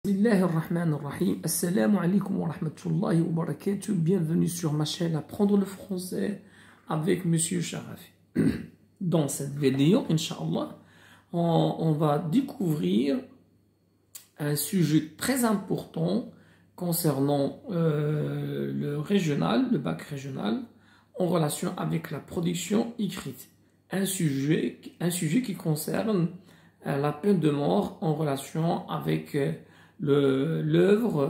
Bismillahirrahmanirrahim. Assalamu alaikum wa rahmatullahi wa barakatuh. Bienvenue sur ma chaîne Apprendre le français avec Monsieur Sharafi. Dans cette vidéo, Inch'Allah, on va découvrir un sujet très important concernant le régional, le bac régional, en relation avec la production écrite. Un sujet qui concerne la peine de mort en relation avec l'œuvre,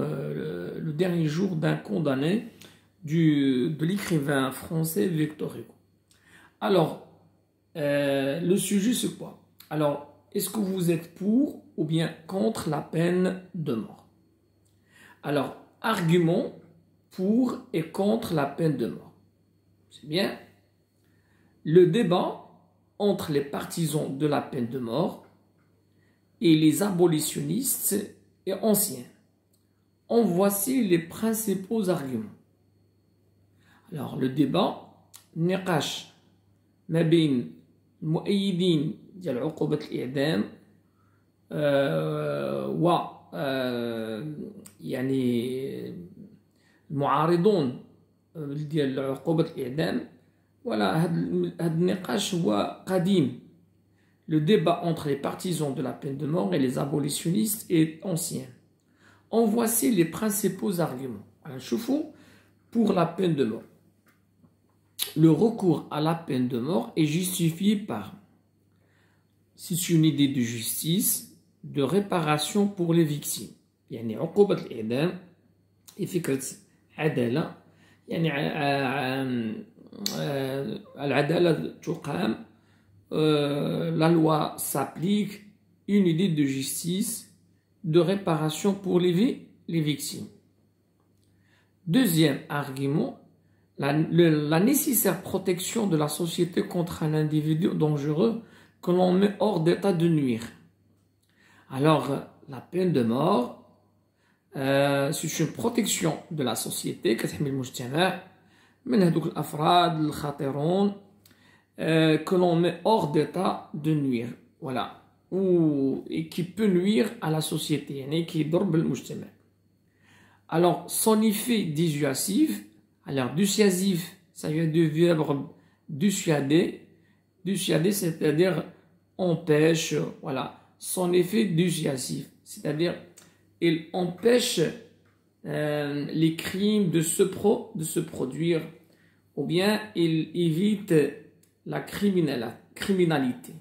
le dernier jour d'un condamné de l'écrivain français Victor Hugo. Alors, le sujet c'est quoi? Alors, est-ce que vous êtes pour ou bien contre la peine de mort? Alors, argument pour et contre la peine de mort. C'est bien. Le débat entre les partisans de la peine de mort et les abolitionnistes et anciens. En voici les principaux arguments. Alors, le débat, نقاش ما بين المؤيدين ديال عقوبة الإعدام و يعني المعارضون ديال عقوبة الإعدام. Voilà, هذا النقاش هو قديم. Le débat entre les partisans de la peine de mort et les abolitionnistes est ancien. En voici les principaux arguments. Alors, شوفوا, pour la peine de mort. Le recours à la peine de mort est justifié par, c'est une idée de justice, de réparation pour les victimes. يعني عقوبة الإعدام فكرة عدالة، يعني العدالة تقام. La loi s'applique, une idée de justice, de réparation pour les victimes. Deuxième argument, la nécessaire protection de la société contre un individu dangereux que l'on met hors d'état de nuire. Alors, la peine de mort, c'est une protection de la société, كتحمي المجتمع من هذوك الأفراد الخطرون que l'on met hors d'état de nuire, voilà, et qui peut nuire à la société, يعني qui ضرب المجتمع. Alors, son effet dissuasif, alors dissuasif, ça vient du verbe dissuader, c'est-à-dire empêche, voilà, son effet dissuasif, c'est-à-dire il empêche les crimes de se produire, ou bien il évite la criminalité.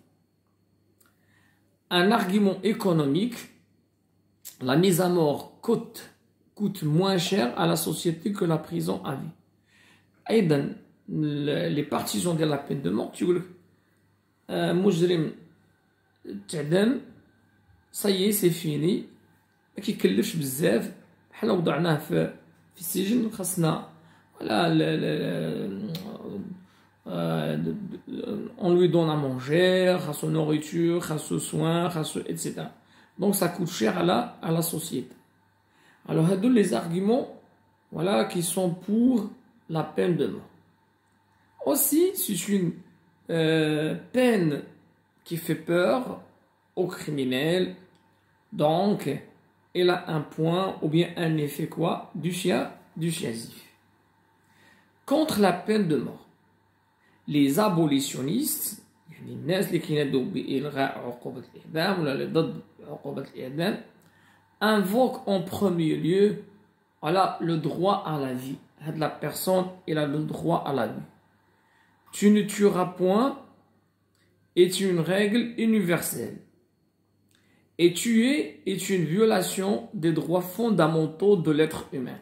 Un argument économique, la mise à mort coûte moins cher à la société que la prison à vie. أيضا les partisans de la peine de mort تقول لك مجرم تعدم ça y est c'est fini، ما كيكلفش بزاف، بحال وضعناه في السجن خاصنا on lui donne à manger, à son nourriture, à ses soins, etc. Donc ça coûte cher à la société. Alors, il y a les arguments, voilà, qui sont pour la peine de mort. Aussi, c'est une peine qui fait peur aux criminels. Donc, elle a un point ou bien un effet quoi? Dissuasif. Contre la peine de mort, les abolitionnistes, يعني الناس اللي كينادوا بإلغاء عقوبة الإعدام ولا اللي ضد عقوبة الإعدام, invoquent en premier lieu, voilà, le droit à la vie. La personne, elle a le droit à la vie. Tu ne tueras point est une règle universelle. Et tuer est une violation des droits fondamentaux de l'être humain,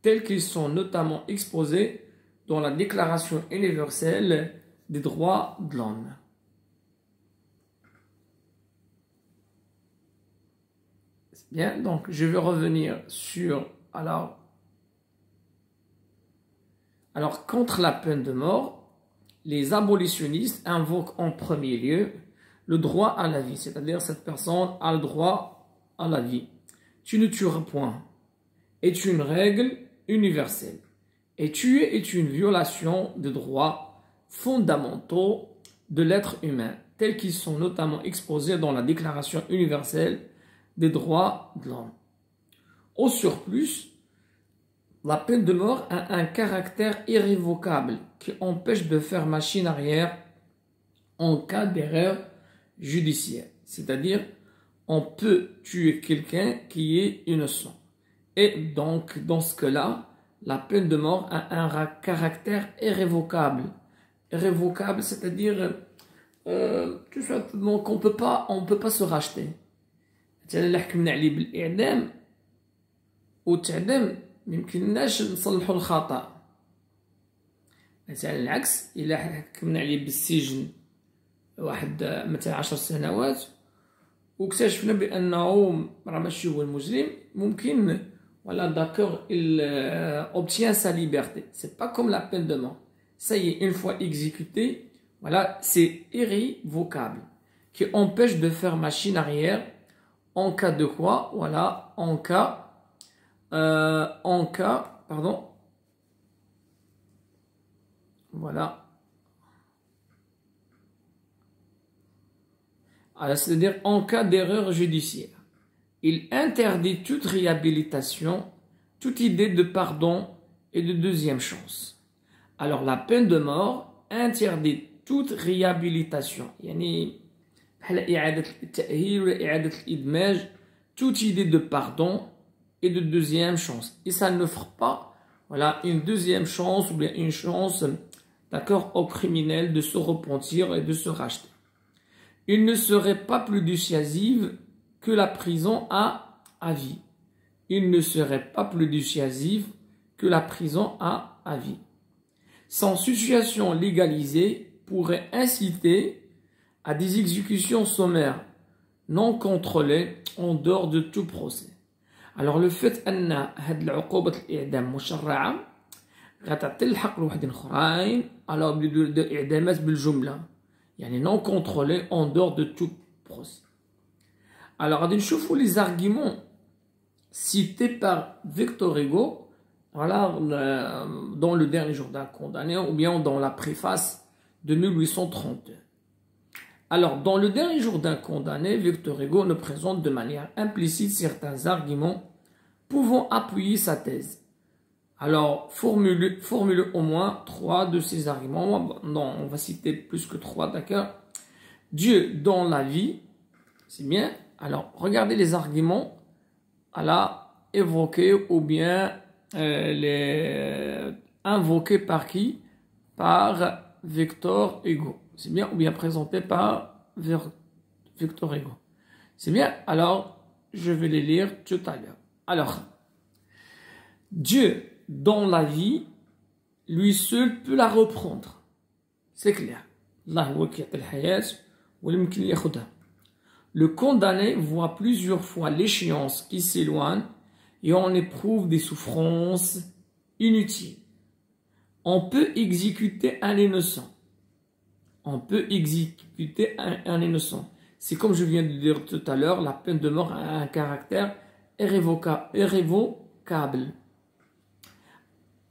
tels qu'ils sont notamment exposés dans la Déclaration universelle des droits de l'homme. Bien, donc je vais revenir sur alors contre la peine de mort, les abolitionnistes invoquent en premier lieu le droit à la vie, c'est-à-dire cette personne a le droit à la vie. Tu ne tueras point est une règle universelle. Et tuer est une violation des droits fondamentaux de l'être humain, tels qu'ils sont notamment exposés dans la Déclaration universelle des droits de l'homme. Au surplus, la peine de mort a un caractère irrévocable qui empêche de faire machine arrière en cas d'erreur judiciaire. C'est-à-dire, on peut tuer quelqu'un qui est innocent. Et donc, dans ce cas-là, la peine de mort a un caractère irrévocable. Irrévocable, c'est-à-dire tout simplement qu'on on peut pas se racheter. مثلا حكمنا عليه بالإعدام وتعدم ميمكنناش نصلحوا الخطأ. مثلا العكس إلا حكمنا عليه بالسجن واحد مثلا 10 سنوات واكتشفنا بأنه راه ماشي هو المجرم ممكن voilà d'accord il obtient sa liberté. C'est pas comme la peine de mort. Ça y est, une fois exécuté, voilà, c'est irrévocable qui empêche de faire machine arrière en cas de quoi? Voilà, en cas, pardon, voilà. Alors, c'est-à-dire en cas d'erreur judiciaire. Il interdit toute réhabilitation, toute idée de pardon et de deuxième chance. Alors, la peine de mort interdit toute réhabilitation. Yani, toute idée de pardon et de deuxième chance. Et ça n'offre pas, voilà, une deuxième chance ou bien une chance, d'accord, au criminel de se repentir et de se racheter. Il ne serait pas plus dissuasive que la prison à vie. Il ne serait pas plus dissuasive que la prison à vie. Sans situation légalisée pourrait inciter à des exécutions sommaires non contrôlées en dehors de tout procès. Alors le fait أن هاد العقوبة الإعدام مشرعة غتعطي الحق لواحدين آخرين alors بدو إعدامات بالجملة يعني non contrôlées en dehors de tout procès. Alors غادي نشوفوا les arguments cités par Victor Hugo voilà dans le dernier jour d'un condamné ou bien dans la préface de 1832. Alors, dans le dernier jour d'un condamné, Victor Hugo nous présente de manière implicite certains arguments pouvant appuyer sa thèse. Alors, formule au moins 3 de ces arguments. Non, on va citer plus que 3, d'accord. Dieu dans la vie, c'est bien. Alors, regardez les arguments à la évoqués ou bien les invoqués par qui? Par Victor Hugo. C'est bien, ou bien présenté par Victor Hugo. C'est bien, alors je vais les lire tout à l'heure. Alors, Dieu dans la vie, lui seul peut la reprendre. C'est clair. Le condamné voit plusieurs fois l'échéance qui s'éloigne et on éprouve des souffrances inutiles. On peut exécuter un innocent. On peut exécuter un innocent. C'est comme je viens de dire tout à l'heure, la peine de mort a un caractère irrévocable.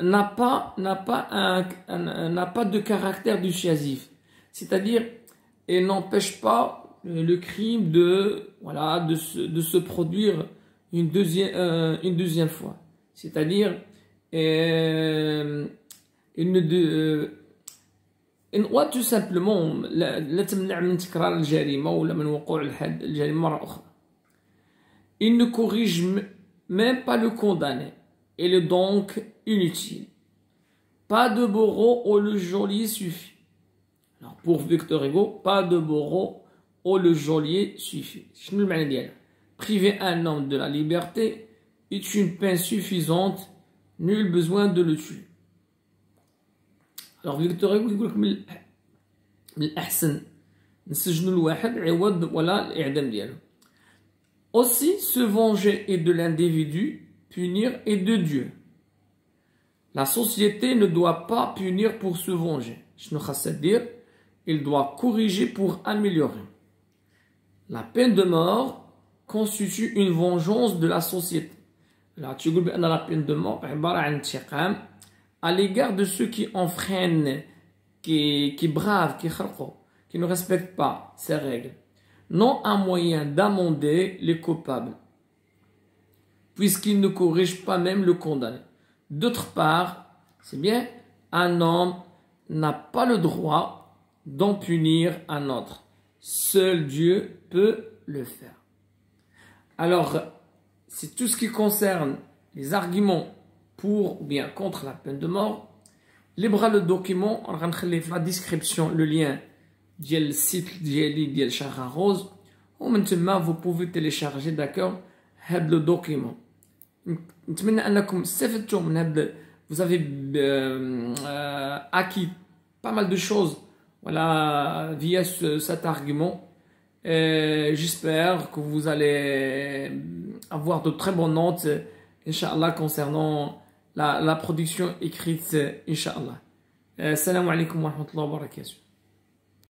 N'a pas de caractère dissuasif. C'est-à-dire, elle n'empêche pas le crime de se produire une deuxième fois. C'est-à-dire, tout simplement لا تمنع من تكرار الجريمة ولا من وقوع الجريمة مرة أخرى. Il ne corrige même pas le condamné. Il est donc inutile. Pas de bourreau ou le geôlier suffit. Alors pour Victor Hugo, pas de bourreau ou le geôlier suffit. شنو المعنى ديالها؟ Priver un homme de la liberté est une peine suffisante. Nul besoin de le tuer. Alors Victor Hugo يقول لك من الأحسن نسجنوا الواحد عوض ولا الإعدام ديالو. Aussi, se venger est de l'individu, punir est de Dieu. La société ne doit pas punir pour se venger. شنو خاصها dire? Il doit corriger pour améliorer. La peine de mort constitue une vengeance de la société. Alors tu dis que la peine de mort عبارة عن انتقام à l'égard de ceux qui enfreignent, qui bravent, qui ne respectent pas ces règles. Non un moyen d'amender les coupables. puisqu'il ne corrige pas même le condamné. D'autre part, c'est bien, un homme n'a pas le droit d'en punir un autre. Seul Dieu peut le faire. Alors, c'est tout ce qui concerne les arguments pour ou bien contre la peine de mort. Les bras le document, on va mettre dans la description le lien du site de Chara Rose. Ou maintenant, vous pouvez télécharger, d'accord, le document. Vous avez acquis pas mal de choses, voilà, via cet argument. J'espère que vous allez avoir de très bonnes notes, Inch'Allah, concernant la production écrite, Inch'Allah. Salam alaikum wa rahmatullahi wa barakatuh.